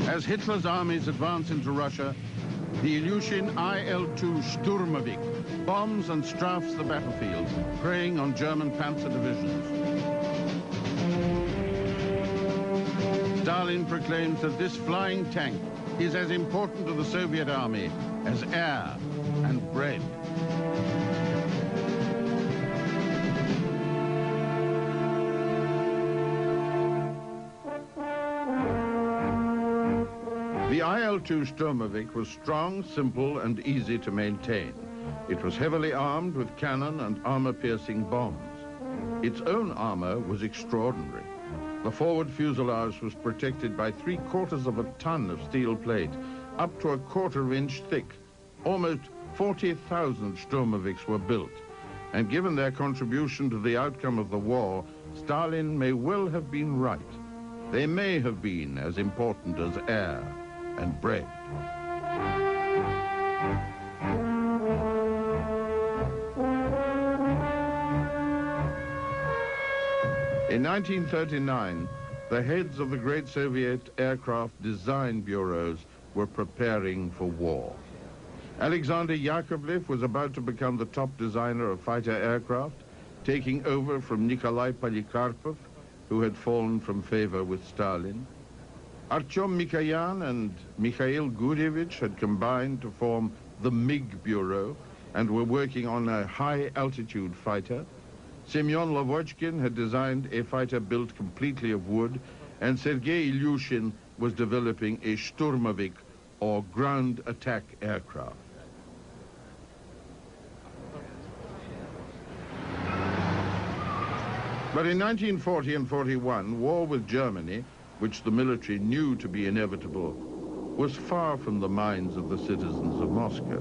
As Hitler's armies advance into Russia, the Ilyushin IL-2 Strurmovik bombs and strafes the battlefield, preying on German panzer divisions. Stalin proclaims that this flying tank is as important to the Soviet army as air and bread. The IL-2 Strurmovik was strong, simple, and easy to maintain. It was heavily armed with cannon and armor-piercing bombs. Its own armor was extraordinary. The forward fuselage was protected by 3/4 of a ton of steel plate, up to a 1/4 inch thick. Almost 40,000 Strurmoviks were built. And given their contribution to the outcome of the war, Stalin may well have been right. They may have been as important as air and bread. In 1939, the heads of the great Soviet aircraft design bureaus were preparing for war. Alexander Yakovlev was about to become the top designer of fighter aircraft, taking over from Nikolai Polikarpov, who had fallen from favor with Stalin. Artyom Mikoyan and Mikhail Gurevich had combined to form the MiG Bureau and were working on a high-altitude fighter. Semyon Lavochkin had designed a fighter built completely of wood, and Sergei Ilyushin was developing a Strurmovik, or ground attack aircraft. But in 1940 and 41, war with Germany, which the military knew to be inevitable, was far from the minds of the citizens of Moscow.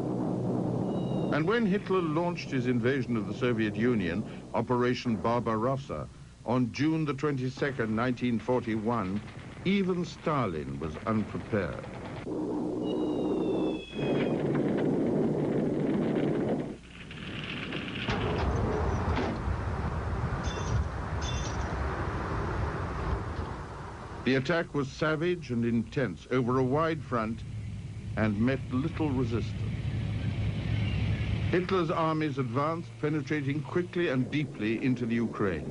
And when Hitler launched his invasion of the Soviet Union, Operation Barbarossa, on June the 22nd, 1941, even Stalin was unprepared. The attack was savage and intense over a wide front and met little resistance. Hitler's armies advanced, penetrating quickly and deeply into the Ukraine.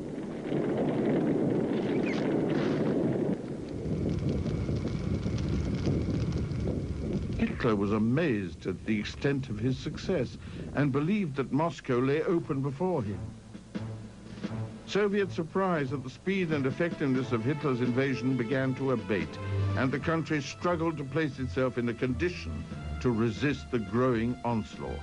Hitler was amazed at the extent of his success and believed that Moscow lay open before him. Soviet surprise at the speed and effectiveness of Hitler's invasion began to abate, and the country struggled to place itself in a condition to resist the growing onslaught.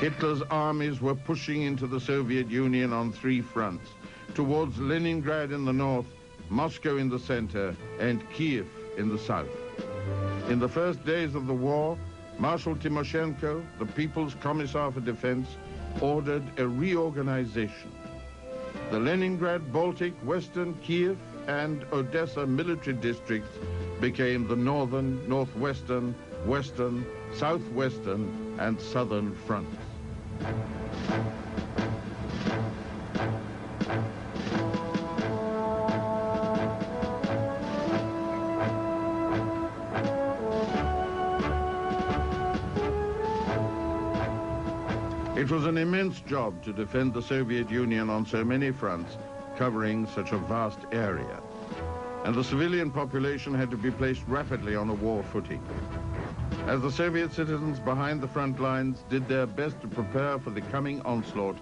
Hitler's armies were pushing into the Soviet Union on 3 fronts, towards Leningrad in the north, Moscow in the center, and Kiev in the south. In the first days of the war, Marshal Timoshenko, the People's Commissar for Defense, ordered a reorganization. The Leningrad, Baltic, Western, Kiev, and Odessa military districts became the northern, northwestern, western, southwestern, and southern fronts. It was an immense job to defend the Soviet Union on so many fronts, covering such a vast area. And the civilian population had to be placed rapidly on a war footing. As the Soviet citizens behind the front lines did their best to prepare for the coming onslaught,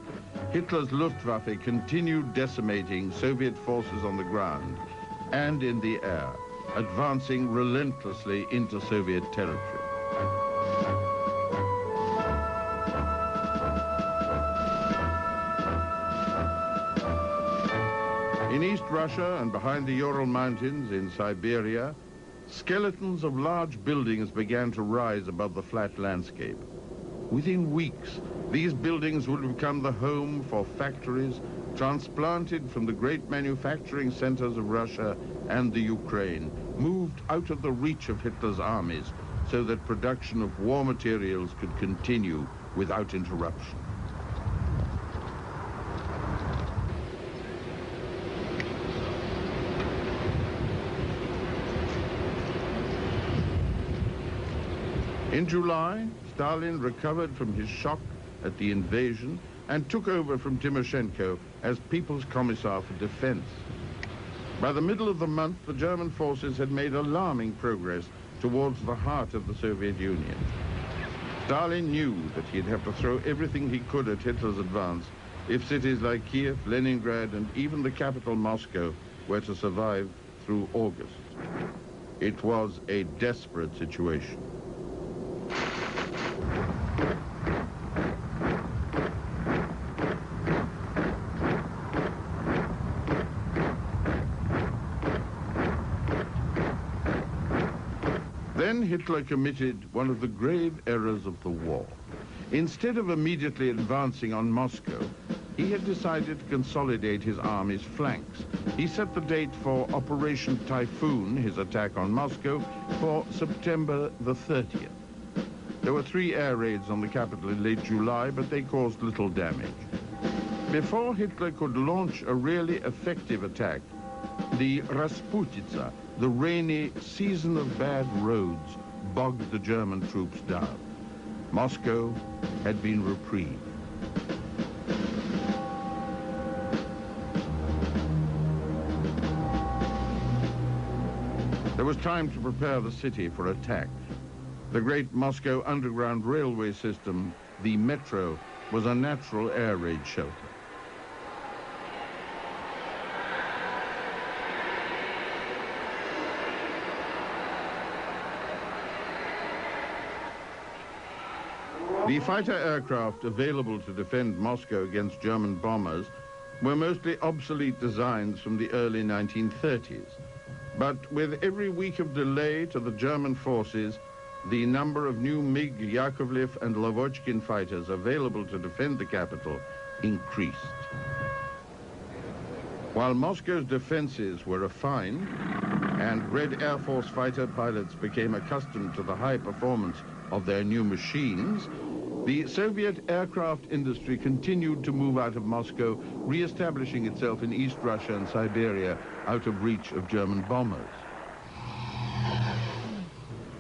Hitler's Luftwaffe continued decimating Soviet forces on the ground and in the air, advancing relentlessly into Soviet territory. In East Russia and behind the Ural Mountains in Siberia, skeletons of large buildings began to rise above the flat landscape. Within weeks, these buildings would become the home for factories transplanted from the great manufacturing centers of Russia and the Ukraine, moved out of the reach of Hitler's armies so that production of war materials could continue without interruption. In July, Stalin recovered from his shock at the invasion and took over from Timoshenko as People's Commissar for Defense. By the middle of the month, the German forces had made alarming progress towards the heart of the Soviet Union. Stalin knew that he'd have to throw everything he could at Hitler's advance if cities like Kiev, Leningrad, and even the capital Moscow were to survive through August. It was a desperate situation. Then Hitler committed one of the grave errors of the war. Instead of immediately advancing on Moscow, he had decided to consolidate his army's flanks. He set the date for Operation Typhoon, his attack on Moscow, for September the 30th. There were 3 air raids on the capital in late July, but they caused little damage. Before Hitler could launch a really effective attack, the Rasputitsa, the rainy season of bad roads, bogged the German troops down. Moscow had been reprieved. There was time to prepare the city for attack. The great Moscow underground railway system, the metro, was a natural air raid shelter. The fighter aircraft available to defend Moscow against German bombers were mostly obsolete designs from the early 1930s. But with every week of delay to the German forces, the number of new MiG, Yakovlev, and Lavochkin fighters available to defend the capital increased. While Moscow's defenses were refined and Red Air Force fighter pilots became accustomed to the high performance of their new machines, the Soviet aircraft industry continued to move out of Moscow, re-establishing itself in East Russia and Siberia, out of reach of German bombers.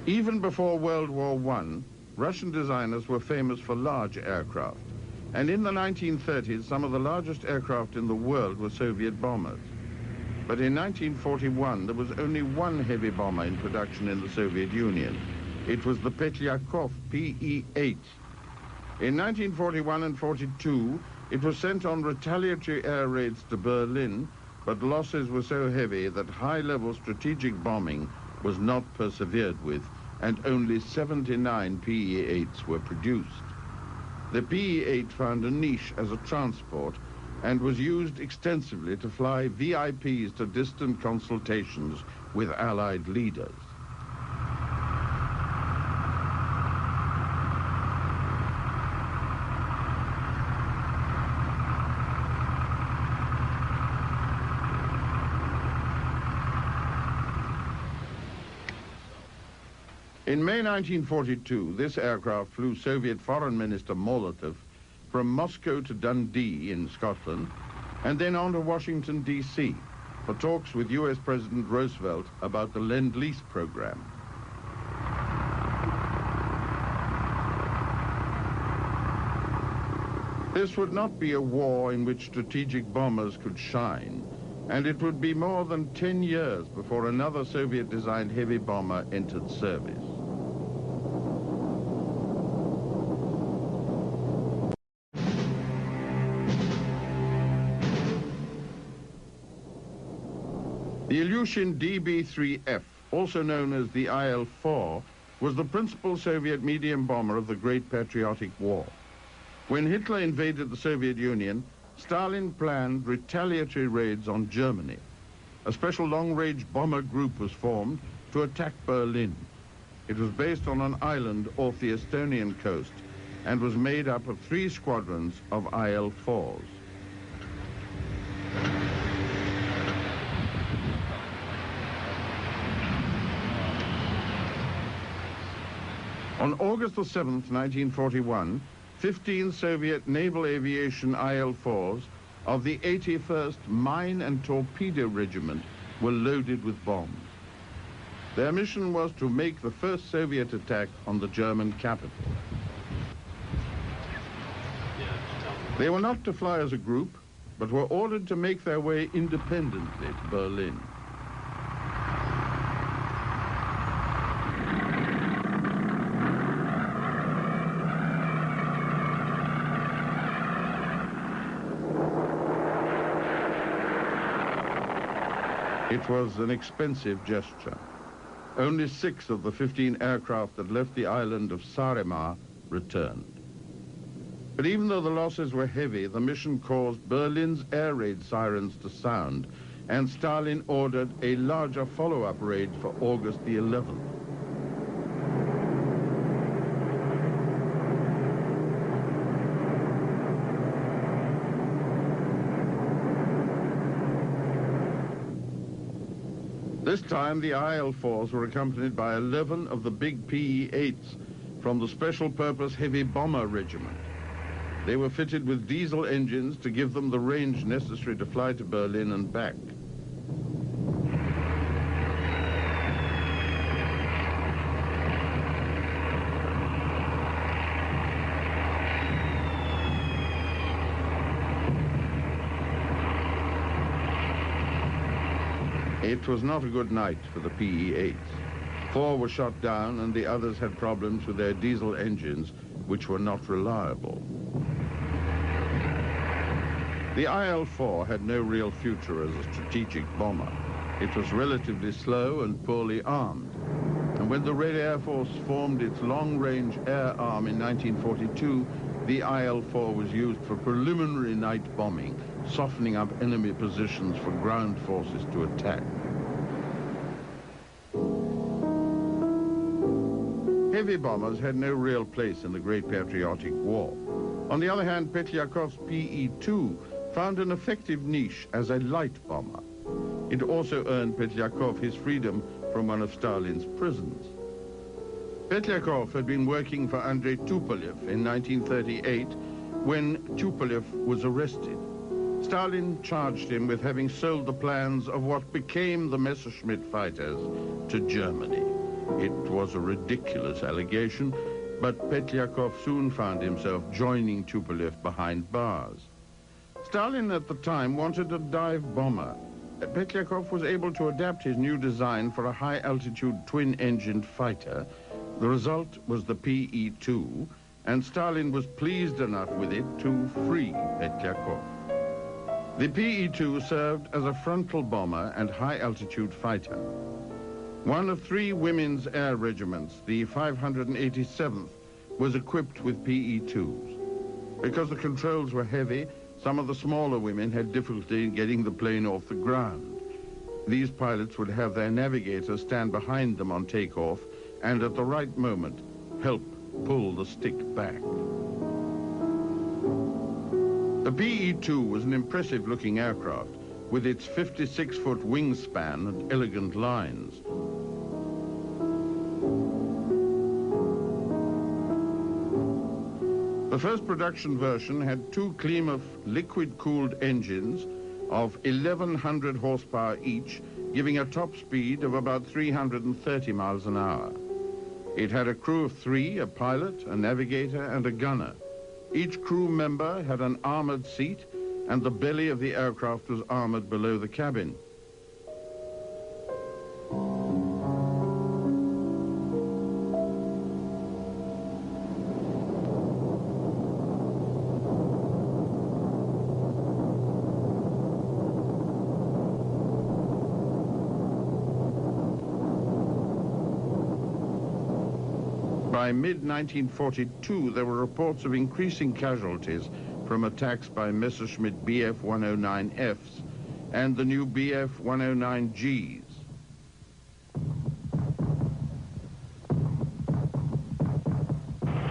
Even before World War I, Russian designers were famous for large aircraft. And in the 1930s, some of the largest aircraft in the world were Soviet bombers. But in 1941, there was only one heavy bomber in production in the Soviet Union. It was the Petlyakov PE-8. In 1941 and 42, it was sent on retaliatory air raids to Berlin, but losses were so heavy that high-level strategic bombing was not persevered with, and only 79 PE-8s were produced. The PE-8 found a niche as a transport and was used extensively to fly VIPs to distant consultations with Allied leaders. In May 1942, this aircraft flew Soviet Foreign Minister Molotov from Moscow to Dundee in Scotland, and then on to Washington, D.C. for talks with U.S. President Roosevelt about the Lend-Lease program. This would not be a war in which strategic bombers could shine, and it would be more than 10 years before another Soviet-designed heavy bomber entered service. The Ilyushin DB-3F, also known as the IL-4, was the principal Soviet medium bomber of the Great Patriotic War. When Hitler invaded the Soviet Union, Stalin planned retaliatory raids on Germany. A special long-range bomber group was formed to attack Berlin. It was based on an island off the Estonian coast and was made up of 3 squadrons of IL-4s. On August the 7th, 1941, 15 Soviet naval aviation IL-4s of the 81st Mine and Torpedo Regiment were loaded with bombs. Their mission was to make the first Soviet attack on the German capital. They were not to fly as a group, but were ordered to make their way independently to Berlin. It was an expensive gesture. Only 6 of the 15 aircraft that left the island of Saaremaa returned. But even though the losses were heavy, the mission caused Berlin's air raid sirens to sound, and Stalin ordered a larger follow-up raid for August the 11th. This time, the IL-4s were accompanied by 11 of the big PE-8s from the Special Purpose Heavy Bomber Regiment. They were fitted with diesel engines to give them the range necessary to fly to Berlin and back. It was not a good night for the PE-8s. 4 were shot down and the others had problems with their diesel engines, which were not reliable. The IL-4 had no real future as a strategic bomber. It was relatively slow and poorly armed. And when the Red Air Force formed its long-range air arm in 1942, the IL-4 was used for preliminary night bombing, softening up enemy positions for ground forces to attack. Heavy bombers had no real place in the Great Patriotic War. On the other hand, Petliakov's PE-2 found an effective niche as a light bomber. It also earned Petliakov his freedom from one of Stalin's prisons. Petliakov had been working for Andrei Tupolev in 1938 when Tupolev was arrested. Stalin charged him with having sold the plans of what became the Messerschmitt fighters to Germany. It was a ridiculous allegation, but Petliakov soon found himself joining Tupolev behind bars. Stalin at the time wanted a dive bomber. Petliakov was able to adapt his new design for a high-altitude twin-engined fighter. The result was the PE-2, and Stalin was pleased enough with it to free Petliakov. The PE-2 served as a frontal bomber and high-altitude fighter. One of 3 women's air regiments, the 587th, was equipped with PE-2s. Because the controls were heavy, some of the smaller women had difficulty in getting the plane off the ground. These pilots would have their navigator stand behind them on takeoff and at the right moment help pull the stick back. The PE-2 was an impressive-looking aircraft with its 56-foot wingspan and elegant lines. The first production version had 2 Klimoff liquid-cooled engines of 1,100 horsepower each, giving a top speed of about 330 miles an hour. It had a crew of 3, a pilot, a navigator, and a gunner. Each crew member had an armored seat, and the belly of the aircraft was armored below the cabin. By mid-1942, there were reports of increasing casualties from attacks by Messerschmitt Bf-109Fs and the new Bf-109Gs.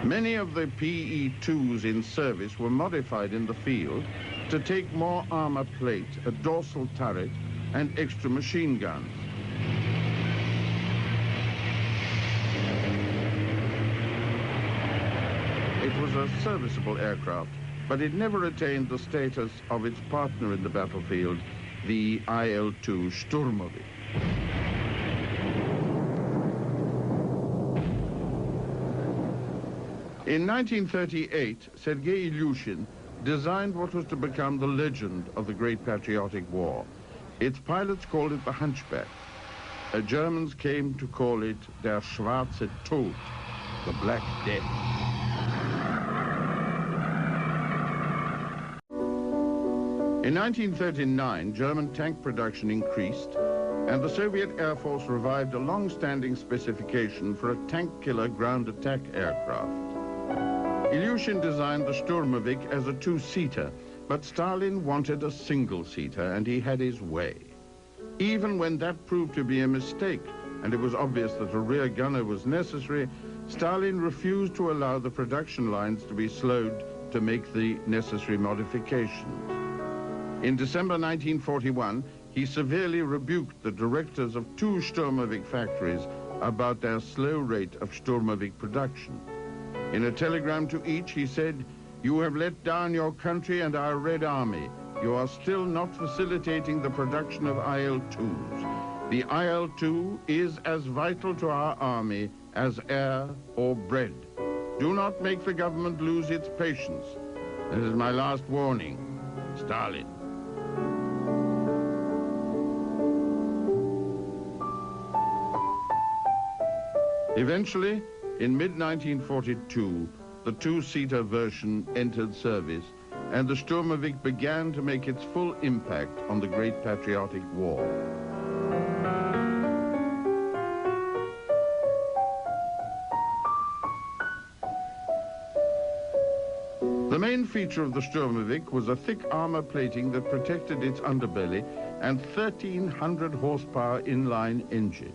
Many of the PE-2s in service were modified in the field to take more armor plate, a dorsal turret, and extra machine guns. It was a serviceable aircraft, but it never attained the status of its partner in the battlefield, the IL-2 Strurmovik. In 1938, Sergei Ilyushin designed what was to become the legend of the Great Patriotic War. Its pilots called it the Hunchback. Germans came to call it der Schwarze Tod, the Black Death. In 1939, German tank production increased, and the Soviet Air Force revived a long-standing specification for a tank-killer ground attack aircraft. Ilyushin designed the Strurmovik as a two-seater, but Stalin wanted a single-seater, and he had his way. Even when that proved to be a mistake, and it was obvious that a rear gunner was necessary, Stalin refused to allow the production lines to be slowed to make the necessary modifications. In December 1941, he severely rebuked the directors of two Strurmovik factories about their slow rate of Strurmovik production. In a telegram to each, he said, "You have let down your country and our Red Army. You are still not facilitating the production of IL-2s. The IL-2 is as vital to our army as air or bread. Do not make the government lose its patience. This is my last warning. Stalin." Eventually, in mid-1942, the two-seater version entered service, and the Strurmovik began to make its full impact on the Great Patriotic War. The main feature of the Strurmovik was a thick armor plating that protected its underbelly and 1,300 horsepower inline engine.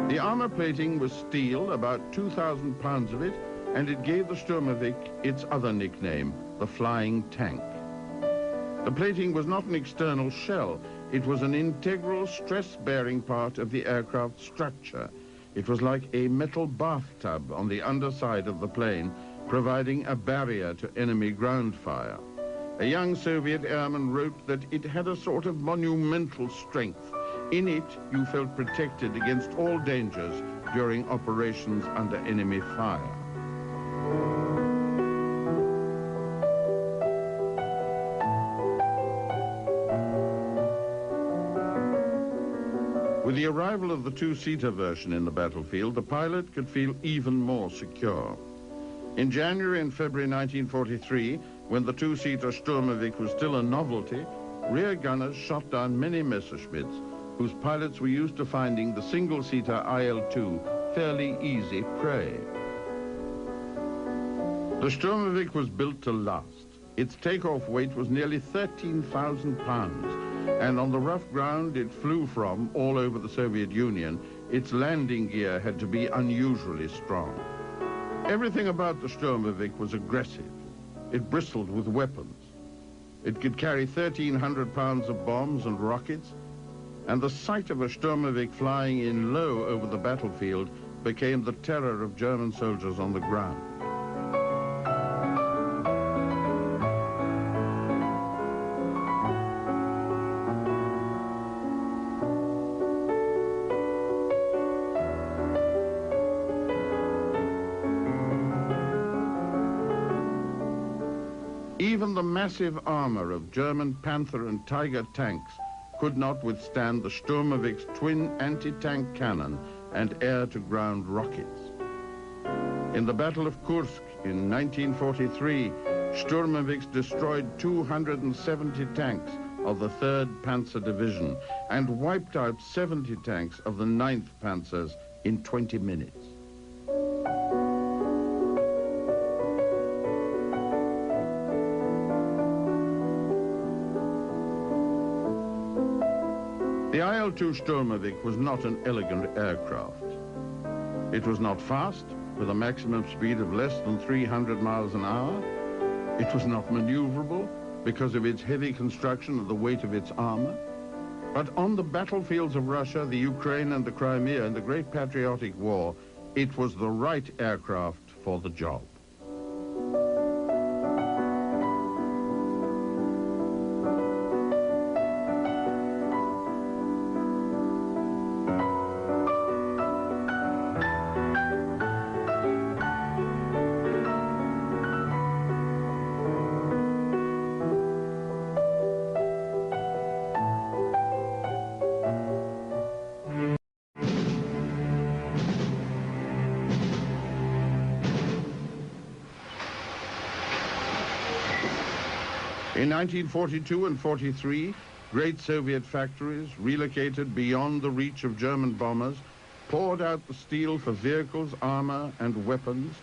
The armor plating was steel, about 2,000 pounds of it, and it gave the Strurmovik its other nickname, the Flying Tank. The plating was not an external shell. It was an integral stress-bearing part of the aircraft structure. It was like a metal bathtub on the underside of the plane, providing a barrier to enemy ground fire. A young Soviet airman wrote that it had a sort of monumental strength. In it, you felt protected against all dangers during operations under enemy fire. With the arrival of the two-seater version in the battlefield, the pilot could feel even more secure. In January and February 1943, when the two-seater Strurmovik was still a novelty, rear gunners shot down many Messerschmitts, whose pilots were used to finding the single-seater IL-2 fairly easy prey. The Strurmovik was built to last. Its takeoff weight was nearly 13,000 pounds, and on the rough ground it flew from all over the Soviet Union, its landing gear had to be unusually strong. Everything about the Strurmovik was aggressive. It bristled with weapons. It could carry 1,300 pounds of bombs and rockets, and the sight of a Strurmovik flying in low over the battlefield became the terror of German soldiers on the ground. Even the massive armor of German Panther and Tiger tanks could not withstand the Strurmovik's twin anti-tank cannon and air-to-ground rockets. In the Battle of Kursk in 1943, Strurmoviks destroyed 270 tanks of the 3rd Panzer Division and wiped out 70 tanks of the 9th Panzers in 20 minutes. The IL-2 Strurmovik was not an elegant aircraft. It was not fast, with a maximum speed of less than 300 miles an hour. It was not maneuverable because of its heavy construction and the weight of its armor. But on the battlefields of Russia, the Ukraine and the Crimea in the Great Patriotic War, it was the right aircraft for the job. In 1942 and 43, great Soviet factories, relocated beyond the reach of German bombers, poured out the steel for vehicles, armor, and weapons,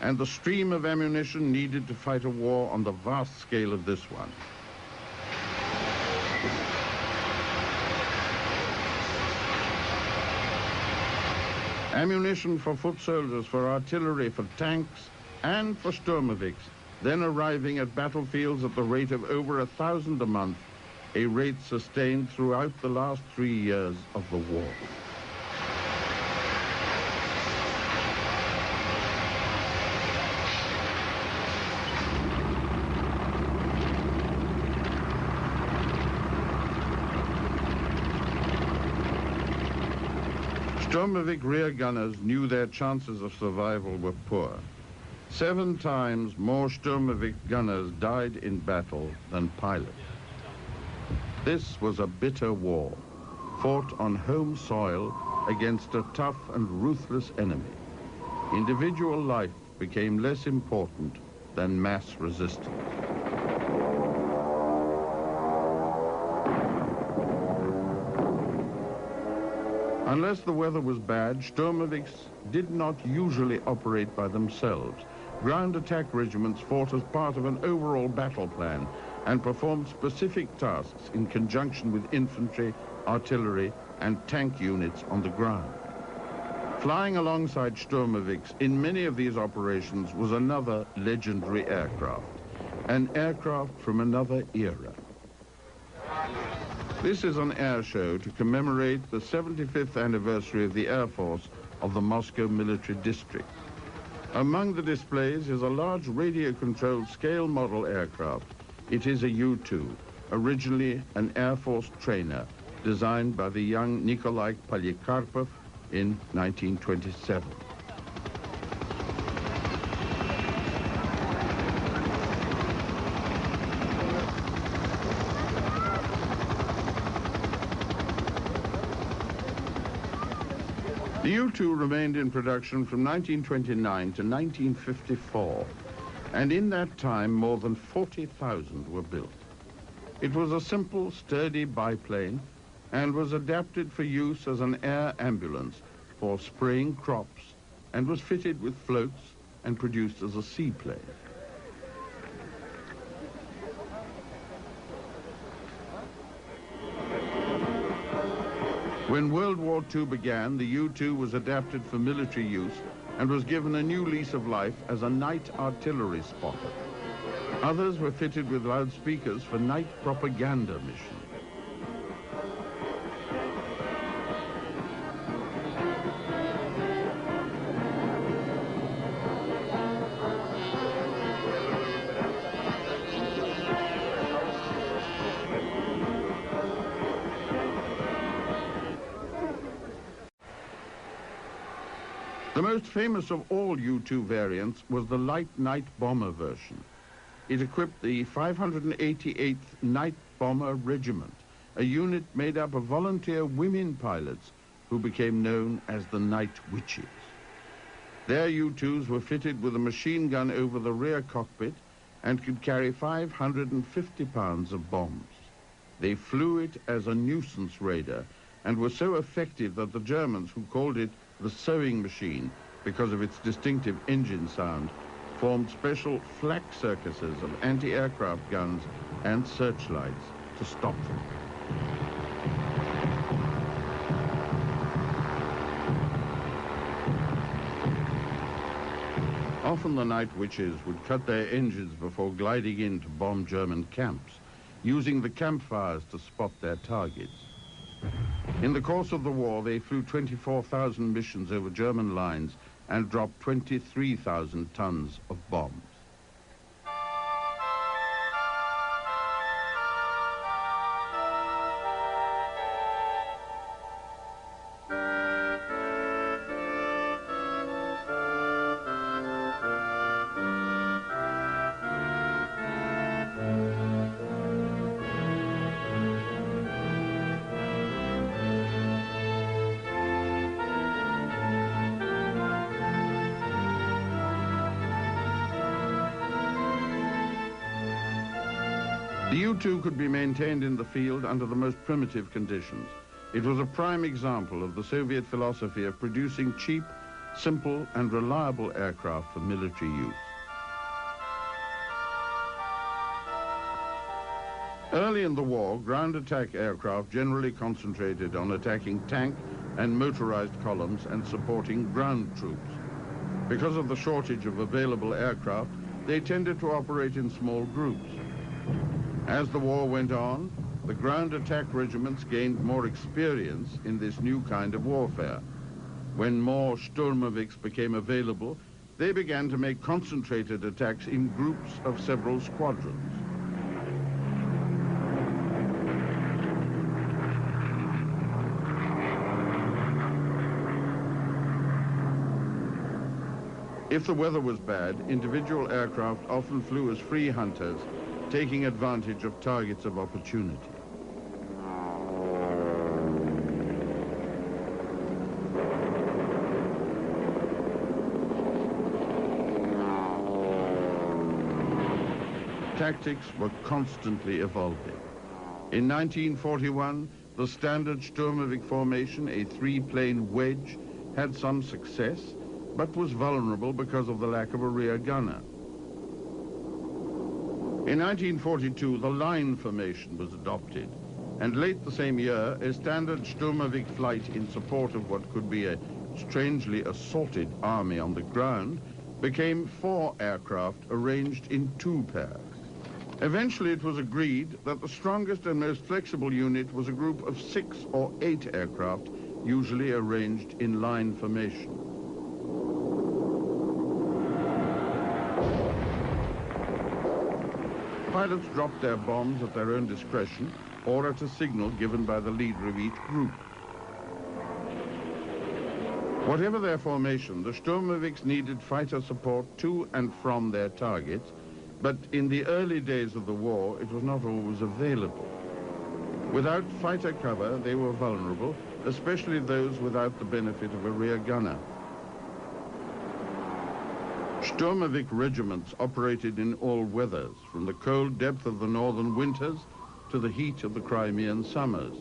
and the stream of ammunition needed to fight a war on the vast scale of this one. Ammunition for foot soldiers, for artillery, for tanks, and for Strurmoviks, then arriving at battlefields at the rate of over 1,000 a month, a rate sustained throughout the last 3 years of the war. Strurmovik rear gunners knew their chances of survival were poor. 7 times more Strurmovik gunners died in battle than pilots. This was a bitter war, fought on home soil against a tough and ruthless enemy. Individual life became less important than mass resistance. Unless the weather was bad, Strurmoviks did not usually operate by themselves. Ground attack regiments fought as part of an overall battle plan and performed specific tasks in conjunction with infantry, artillery, and tank units on the ground. Flying alongside Strurmoviks in many of these operations was another legendary aircraft, an aircraft from another era. This is an air show to commemorate the 75th anniversary of the Air Force of the Moscow Military District. Among the displays is a large radio-controlled scale model aircraft. It is a U-2, originally an Air Force trainer, designed by the young Nikolai Polikarpov in 1927. The U-2 remained in production from 1929 to 1954, and in that time more than 40,000 were built. It was a simple, sturdy biplane and was adapted for use as an air ambulance for spraying crops, and was fitted with floats and produced as a seaplane. When World War II began, the U-2 was adapted for military use and was given a new lease of life as a night artillery spotter. Others were fitted with loudspeakers for night propaganda missions. The most famous of all U-2 variants was the light night bomber version. It equipped the 588th Night Bomber Regiment, a unit made up of volunteer women pilots who became known as the Night Witches. Their U-2s were fitted with a machine gun over the rear cockpit and could carry 550 pounds of bombs. They flew it as a nuisance raider and were so effective that the Germans, who called it the sewing machine because of its distinctive engine sound, formed special flak circuses of anti-aircraft guns and searchlights to stop them. Often the Night Witches would cut their engines before gliding in to bomb German camps, using the campfires to spot their targets. In the course of the war, they flew 24,000 missions over German lines and dropped 23,000 tons of bombs. The U-2 could be maintained in the field under the most primitive conditions. It was a prime example of the Soviet philosophy of producing cheap, simple, and reliable aircraft for military use. Early in the war, ground attack aircraft generally concentrated on attacking tank and motorized columns and supporting ground troops. Because of the shortage of available aircraft, they tended to operate in small groups. As the war went on, the ground attack regiments gained more experience in this new kind of warfare. When more Strurmoviks became available, they began to make concentrated attacks in groups of several squadrons. If the weather was bad, individual aircraft often flew as free hunters, taking advantage of targets of opportunity. Tactics were constantly evolving. In 1941, the standard Strurmovik formation, a three-plane wedge, had some success, but was vulnerable because of the lack of a rear gunner. In 1942, the line formation was adopted, and late the same year, a standard Strurmovik flight in support of what could be a strangely assaulted army on the ground became 4 aircraft arranged in 2 pairs. Eventually, it was agreed that the strongest and most flexible unit was a group of 6 or 8 aircraft, usually arranged in line formation. Pilots dropped their bombs at their own discretion or at a signal given by the leader of each group. Whatever their formation, the Strurmoviks needed fighter support to and from their targets, but in the early days of the war, it was not always available. Without fighter cover, they were vulnerable, especially those without the benefit of a rear gunner. Strurmovik regiments operated in all weathers, from the cold depth of the northern winters to the heat of the Crimean summers.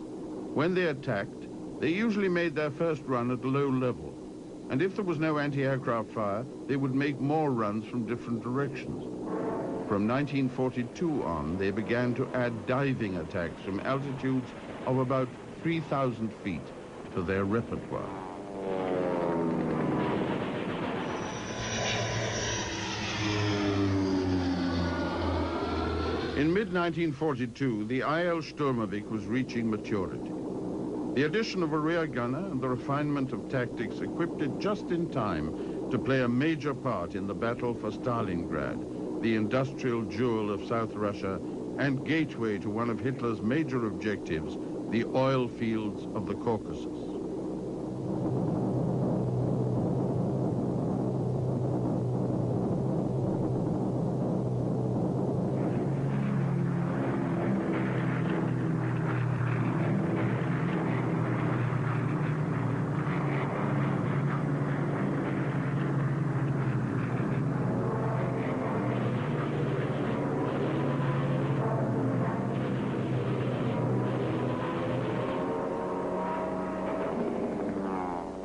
When they attacked, they usually made their first run at low level, and if there was no anti-aircraft fire, they would make more runs from different directions. From 1942 on, they began to add diving attacks from altitudes of about 3,000 feet to their repertoire. In mid-1942, the IL Strurmovik was reaching maturity. The addition of a rear gunner and the refinement of tactics equipped it just in time to play a major part in the battle for Stalingrad, the industrial jewel of South Russia and gateway to one of Hitler's major objectives, the oil fields of the Caucasus.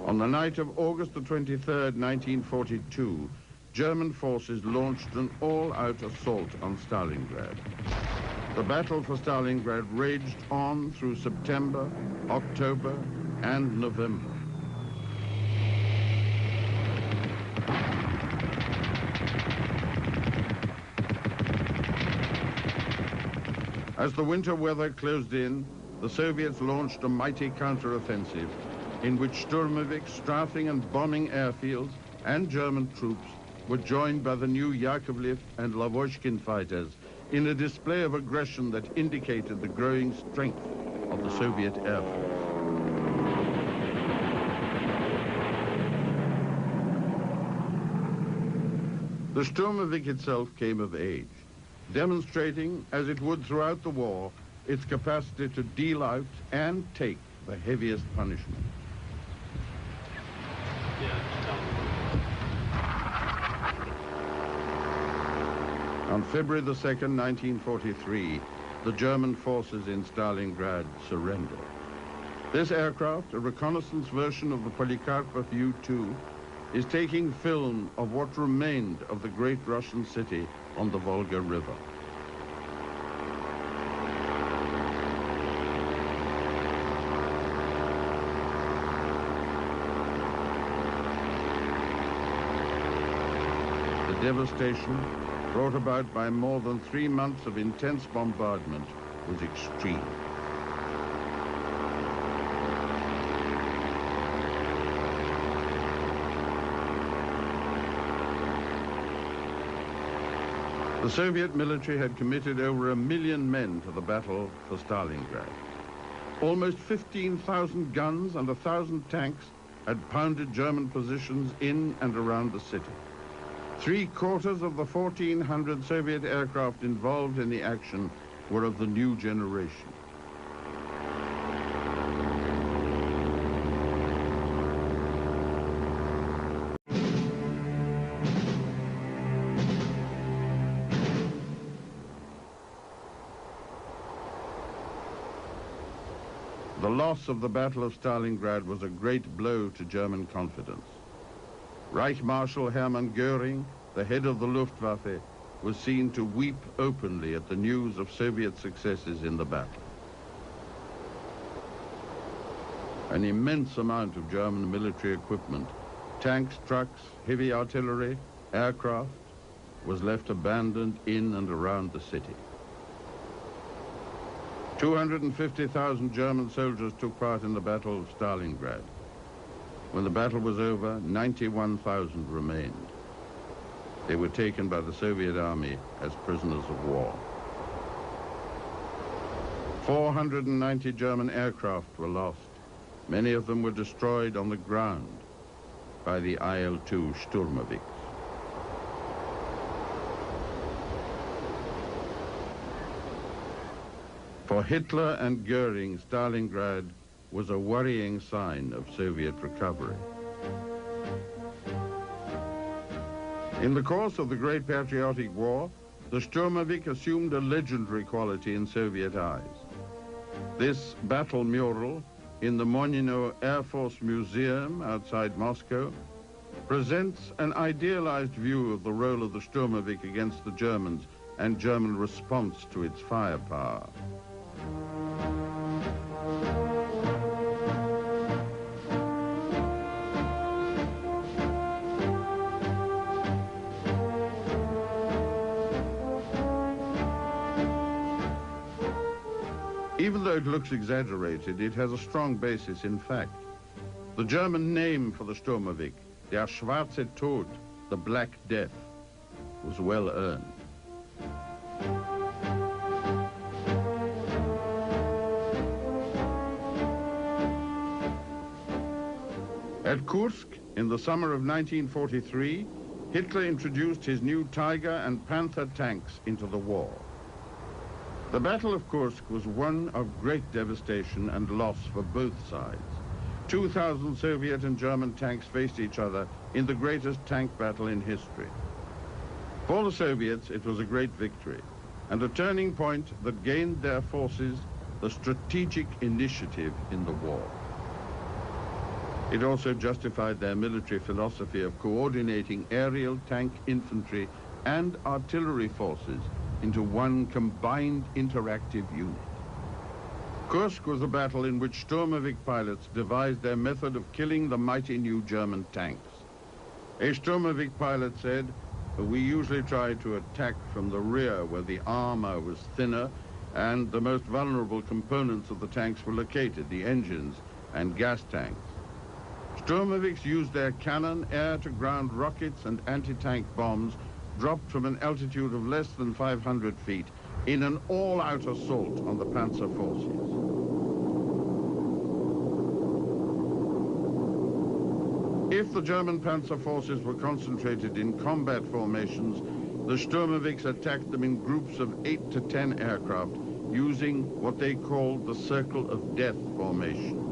On the night of August the 23rd, 1942, German forces launched an all-out assault on Stalingrad. The battle for Stalingrad raged on through September, October, and November. As the winter weather closed in, the Soviets launched a mighty counteroffensive in which Strurmoviks strafing and bombing airfields and German troops were joined by the new Yakovlev and Lavochkin fighters in a display of aggression that indicated the growing strength of the Soviet Air Force. The Strurmovik itself came of age, demonstrating, as it would throughout the war, its capacity to deal out and take the heaviest punishment. On February the 2nd, 1943, the German forces in Stalingrad surrender. This aircraft, a reconnaissance version of the Polikarpov U-2, is taking film of what remained of the great Russian city on the Volga River. The devastation brought about by more than 3 months of intense bombardment was extreme. The Soviet military had committed over 1 million men to the battle for Stalingrad. Almost 15,000 guns and 1,000 tanks had pounded German positions in and around the city. 3/4 of the 1,400 Soviet aircraft involved in the action were of the new generation. The loss of the Battle of Stalingrad was a great blow to German confidence. Reich Marshal Hermann Göring, the head of the Luftwaffe, was seen to weep openly at the news of Soviet successes in the battle. An immense amount of German military equipment, tanks, trucks, heavy artillery, aircraft, was left abandoned in and around the city. 250,000 German soldiers took part in the Battle of Stalingrad. When the battle was over, 91,000 remained. They were taken by the Soviet army as prisoners of war. 490 German aircraft were lost. Many of them were destroyed on the ground by the IL-2 Strurmoviks. For Hitler and Göring, Stalingrad was a worrying sign of Soviet recovery. In the course of the Great Patriotic War, the Strurmovik assumed a legendary quality in Soviet eyes. This battle mural in the Monino Air Force Museum outside Moscow presents an idealized view of the role of the Strurmovik against the Germans and German response to its firepower. Even though it looks exaggerated, it has a strong basis in fact. The German name for the Strurmovik, der Schwarze Tod, the Black Death, was well earned. At Kursk, in the summer of 1943, Hitler introduced his new Tiger and Panther tanks into the war. The Battle of Kursk was one of great devastation and loss for both sides. 2,000 Soviet and German tanks faced each other in the greatest tank battle in history. For the Soviets, it was a great victory and a turning point that gained their forces the strategic initiative in the war. It also justified their military philosophy of coordinating aerial, tank, infantry, and artillery forces into one combined interactive unit. Kursk was a battle in which Strurmovik pilots devised their method of killing the mighty new German tanks. A Strurmovik pilot said, "We usually try to attack from the rear where the armor was thinner and the most vulnerable components of the tanks were located, the engines and gas tanks. Strurmoviks used their cannon, air-to-ground rockets and anti-tank bombs dropped from an altitude of less than 500 feet in an all-out assault on the Panzer forces." If the German Panzer forces were concentrated in combat formations, the Strurmoviks attacked them in groups of 8 to 10 aircraft using what they called the Circle of Death formation.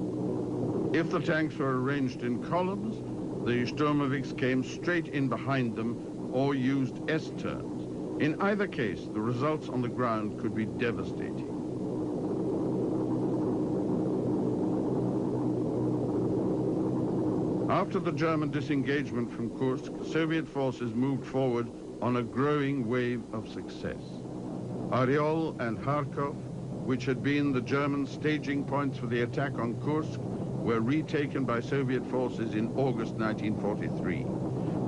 If the tanks were arranged in columns, the Strurmoviks came straight in behind them or used S-turns. In either case, the results on the ground could be devastating. After the German disengagement from Kursk, Soviet forces moved forward on a growing wave of success. Oryol and Kharkov, which had been the German staging points for the attack on Kursk, were retaken by Soviet forces in August 1943.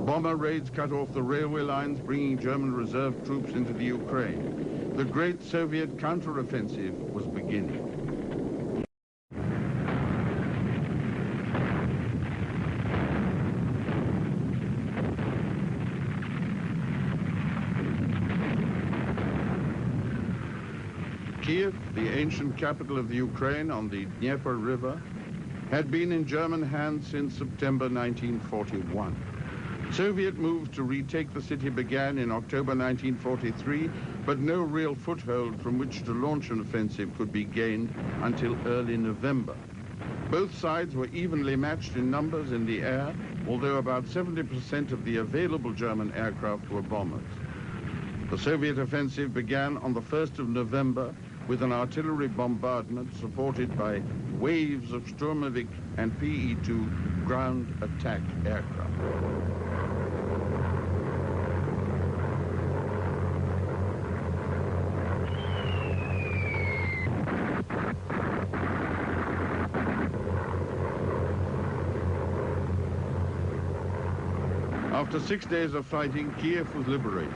Bomber raids cut off the railway lines, bringing German reserve troops into the Ukraine. The great Soviet counteroffensive was beginning. Kiev, the ancient capital of the Ukraine on the Dnieper River, had been in German hands since September 1941. Soviet moves to retake the city began in October 1943, but no real foothold from which to launch an offensive could be gained until early November. Both sides were evenly matched in numbers in the air, although about 70% of the available German aircraft were bombers. The Soviet offensive began on the 1st of November with an artillery bombardment supported by waves of Strurmovik and PE-2 ground attack aircraft. After 6 days of fighting, Kiev was liberated.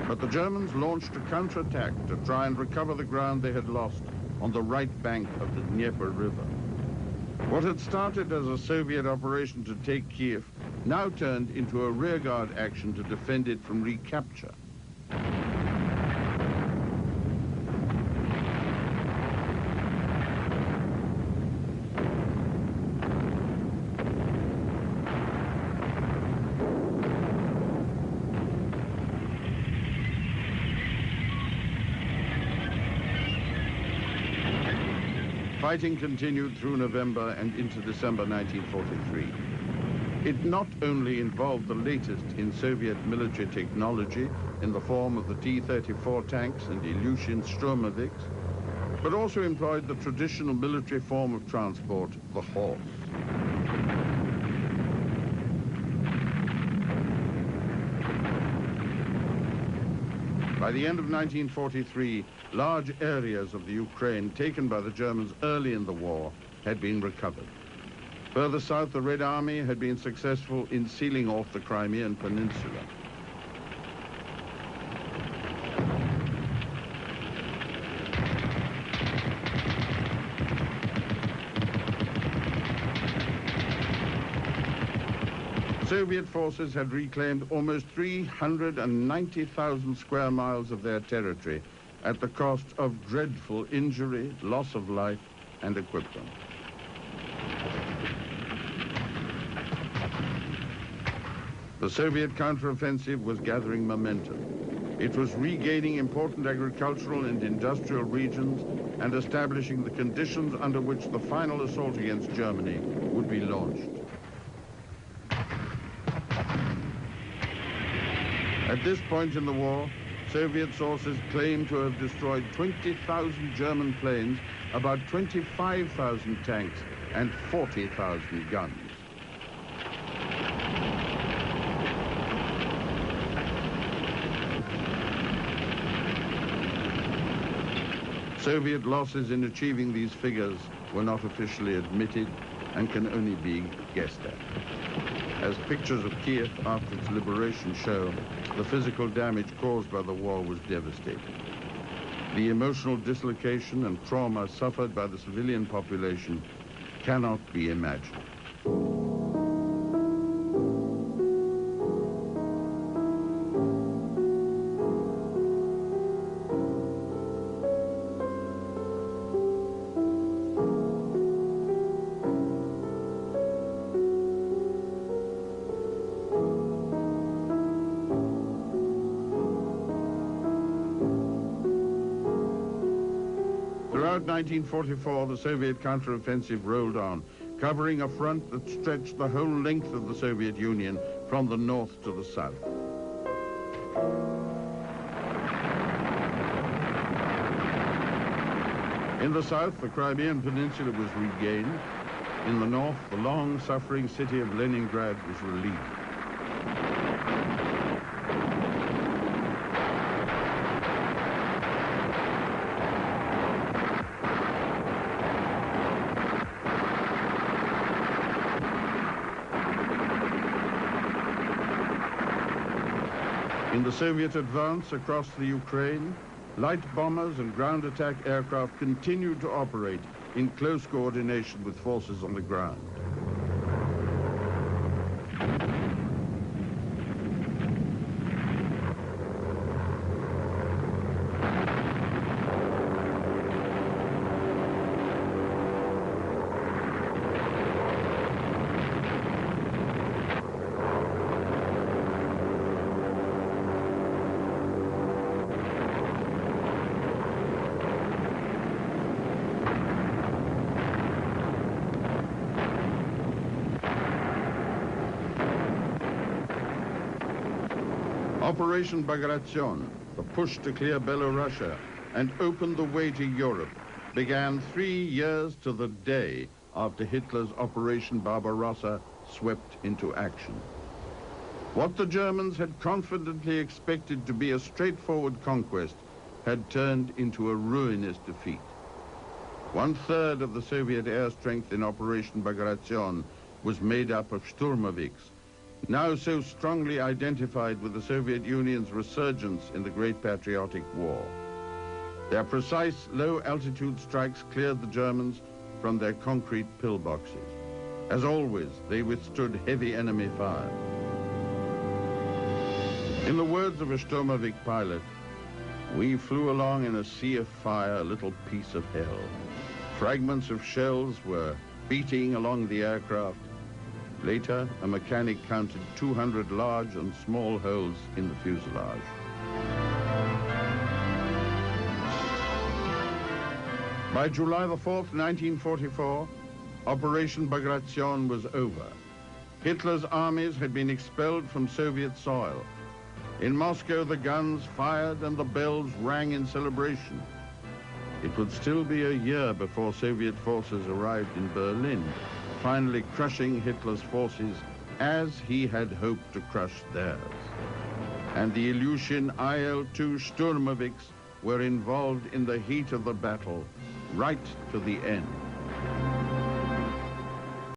But the Germans launched a counterattack to try and recover the ground they had lost on the right bank of the Dnieper River. What had started as a Soviet operation to take Kiev now turned into a rearguard action to defend it from recapture. Fighting continued through November and into December 1943. It not only involved the latest in Soviet military technology in the form of the T-34 tanks and Ilyushin Strurmoviks, but also employed the traditional military form of transport, the horse. By the end of 1943, large areas of the Ukraine taken by the Germans early in the war had been recovered. Further south, the Red Army had been successful in sealing off the Crimean Peninsula. Soviet forces had reclaimed almost 390,000 square miles of their territory at the cost of dreadful injury, loss of life, and equipment. The Soviet counteroffensive was gathering momentum. It was regaining important agricultural and industrial regions and establishing the conditions under which the final assault against Germany would be launched. At this point in the war, Soviet sources claim to have destroyed 20,000 German planes, about 25,000 tanks, and 40,000 guns. Soviet losses in achieving these figures were not officially admitted and can only be guessed at. As pictures of Kiev after its liberation show, the physical damage caused by the war was devastating. The emotional dislocation and trauma suffered by the civilian population cannot be imagined. Throughout 1944, the Soviet counteroffensive rolled on, covering a front that stretched the whole length of the Soviet Union from the north to the south. In the south, the Crimean Peninsula was regained. In the north, the long-suffering city of Leningrad was relieved. In the Soviet advance across the Ukraine, light bombers and ground attack aircraft continued to operate in close coordination with forces on the ground. Operation Bagration, the push to clear Belorussia and open the way to Europe, began 3 years to the day after Hitler's Operation Barbarossa swept into action. What the Germans had confidently expected to be a straightforward conquest had turned into a ruinous defeat. 1/3 of the Soviet air strength in Operation Bagration was made up of Strurmoviks, now so strongly identified with the Soviet Union's resurgence in the Great Patriotic War. Their precise low-altitude strikes cleared the Germans from their concrete pillboxes. As always, they withstood heavy enemy fire. In the words of a Strurmovik pilot, "We flew along in a sea of fire, a little piece of hell. Fragments of shells were beating along the aircraft. Later, a mechanic counted 200 large and small holes in the fuselage." By July the 4th, 1944, Operation Bagration was over. Hitler's armies had been expelled from Soviet soil. In Moscow, the guns fired and the bells rang in celebration. It would still be a year before Soviet forces arrived in Berlin, finally crushing Hitler's forces as he had hoped to crush theirs. And the Ilyushin IL-2 Strurmoviks were involved in the heat of the battle right to the end.